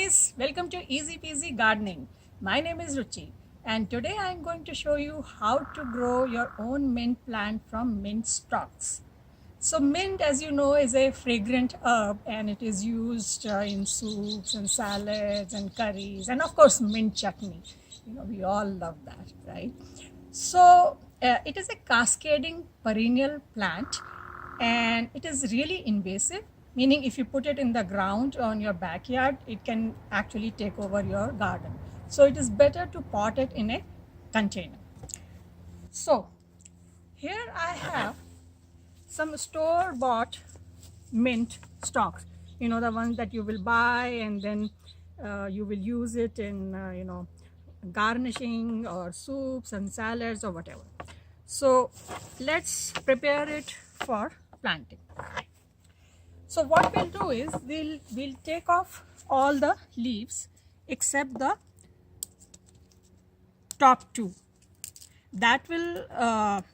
guys, welcome to Easy Peasy Gardening. My name is Ruchi and today I am going to show you how to grow your own mint plant from mint stalks. So mint, as you know, is a fragrant herb and it is used in soups and salads and curries and of course mint chutney. We all love that, right? So it is a cascading perennial plant and it is really invasive, meaning if you put it in the ground on your backyard, it can actually take over your garden. So it is better to pot it in a container. So here I have some store-bought mint stalks, the ones that you will buy and then you will use it in garnishing or soups and salads or whatever. So let's prepare it for planting. So what we'll do is we'll take off all the leaves except the top two. That will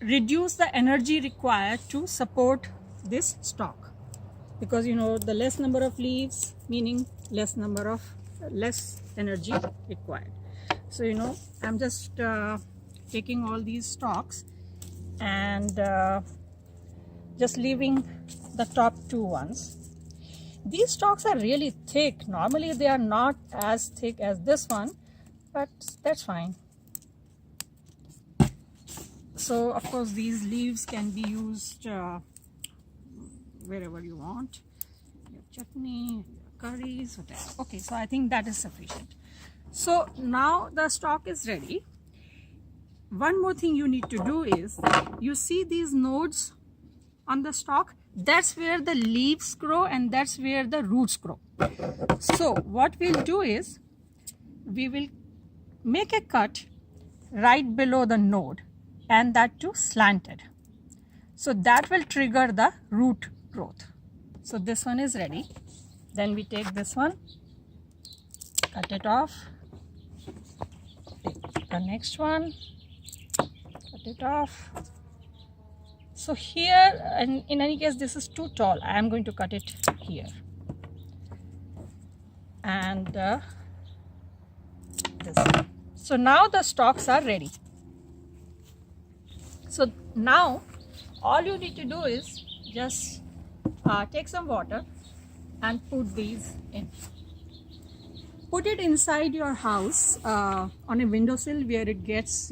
reduce the energy required to support this stalk, because the less number of leaves meaning less energy required. So I'm just taking all these stalks and just leaving the top two ones. These stalks are really thick. Normally they are not as thick as this one, but that's fine. So of course these leaves can be used wherever you want, your chutney, your curries, whatever. Okay, so I think that is sufficient. So now the stalk is ready. One more thing you need to do is, you see these nodes on the stalk? That's where the leaves grow and that's where the roots grow. So what we'll do is, we will make a cut right below the node, and that too slanted. So that will trigger the root growth. So this one is ready. Then we take this one, cut it off, take the next one, cut it off. So here, and in any case this is too tall, I am going to cut it here. And this. So now the stalks are ready. So now all you need to do is just take some water and put these in. Put it inside your house on a windowsill where it gets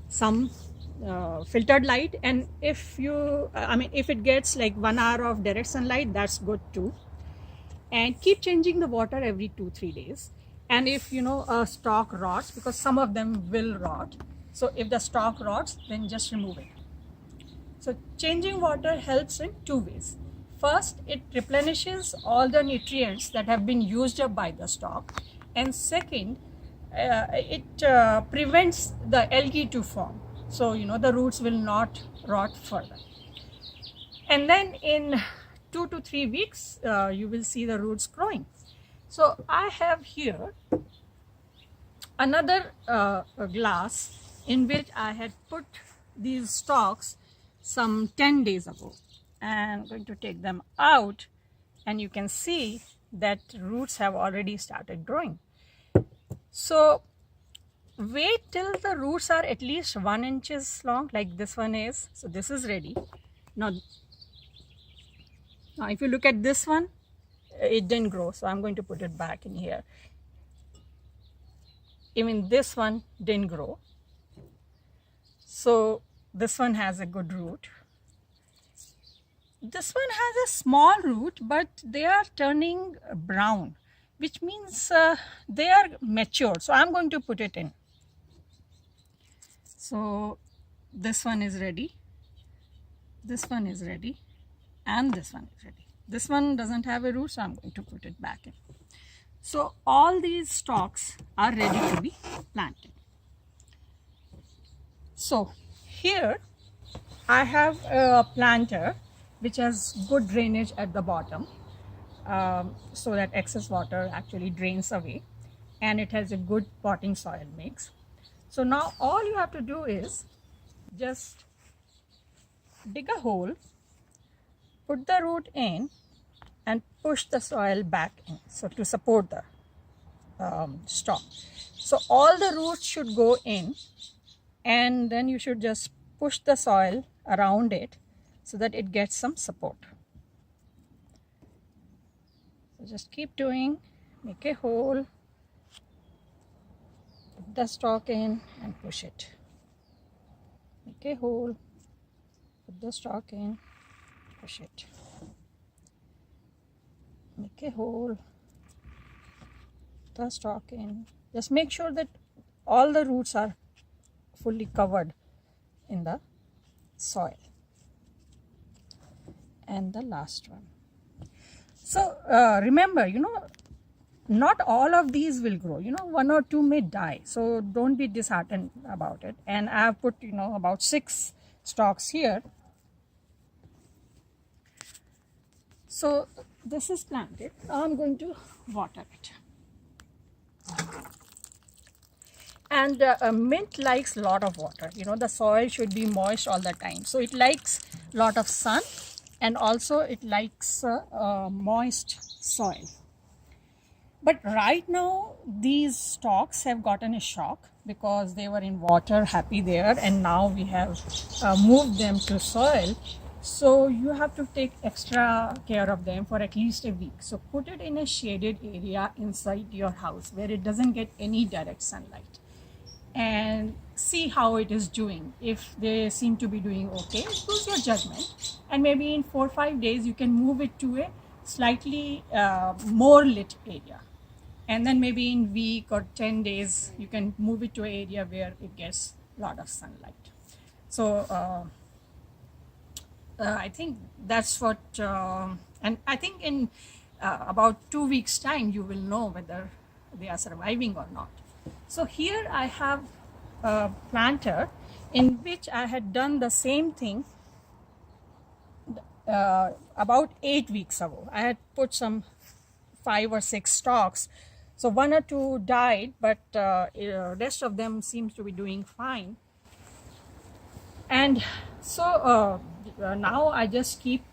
some filtered light, and if it gets like 1 hour of direct sunlight, that's good too. And keep changing the water every 2-3 days. And if a stalk rots, because some of them will rot, so if the stalk rots, then just remove it. So changing water helps in two ways. First, it replenishes all the nutrients that have been used up by the stalk, and second, it prevents the algae to form. So the roots will not rot further. And then in 2 to 3 weeks, you will see the roots growing. So I have here another glass in which I had put these stalks some 10 days ago. And I'm going to take them out, and you can see that roots have already started growing. So wait till the roots are at least 1 inch long, like this one is. So this is ready. Now if you look at this one, it didn't grow, so I'm going to put it back in here. Even this one didn't grow. So this one has a good root. This one has a small root, but they are turning brown, which means they are matured. So I'm going to put it in. So this one is ready, this one is ready, and this one is ready. This one doesn't have a root, so I'm going to put it back in. So all these stalks are ready to be planted. So here I have a planter which has good drainage at the bottom, so that excess water actually drains away, and it has a good potting soil mix. So now all you have to do is just dig a hole, put the root in, and push the soil back in, so to support the stalk. So all the roots should go in, and then you should just push the soil around it so that it gets some support. So just keep doing, make a hole, put the stalk in and push it. Make a hole, put the stalk in, push it. Make a hole, put the stalk in. Just make sure that all the roots are fully covered in the soil. And the last one. So remember, not all of these will grow. One or two may die. So don't be disheartened about it. And I have put, about 6 stalks here. So this is planted. Now I'm going to water it. And mint likes a lot of water. The soil should be moist all the time. So it likes a lot of sun, and also it likes moist soil. But right now these stalks have gotten a shock because they were in water, happy there, and now we have moved them to soil. So you have to take extra care of them for at least a week. So put it in a shaded area inside your house where it doesn't get any direct sunlight, and see how it is doing. If they seem to be doing okay, use your judgment, and maybe in 4 or 5 days you can move it to a slightly more lit area, and then maybe in week or 10 days you can move it to an area where it gets a lot of sunlight. So I think that's what and I think in about 2 weeks time you will know whether they are surviving or not. So here I have a planter in which I had done the same thing about 8 weeks ago. I had put some 5 or 6 stalks. So 1 or 2 died, but rest of them seems to be doing fine. And so now I just keep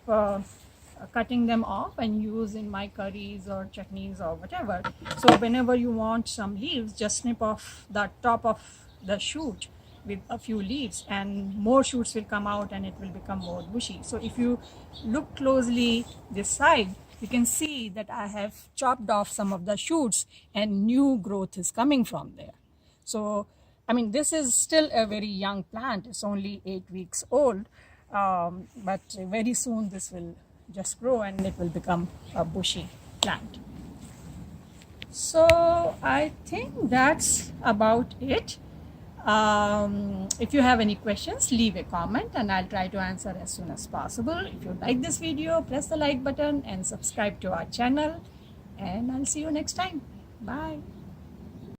cutting them off and use in my curries or chutneys or whatever. So whenever you want some leaves, just snip off the top of the shoot with a few leaves, and more shoots will come out and it will become more bushy. So if you look closely this side, you can see that I have chopped off some of the shoots and new growth is coming from there. So I mean, this is still a very young plant. It's only 8 weeks old, but very soon this will just grow and it will become a bushy plant. So I think that's about it. If you have any questions, leave a comment and I'll try to answer as soon as possible. If you like this video, press the like button and subscribe to our channel, and I'll see you next time. Bye.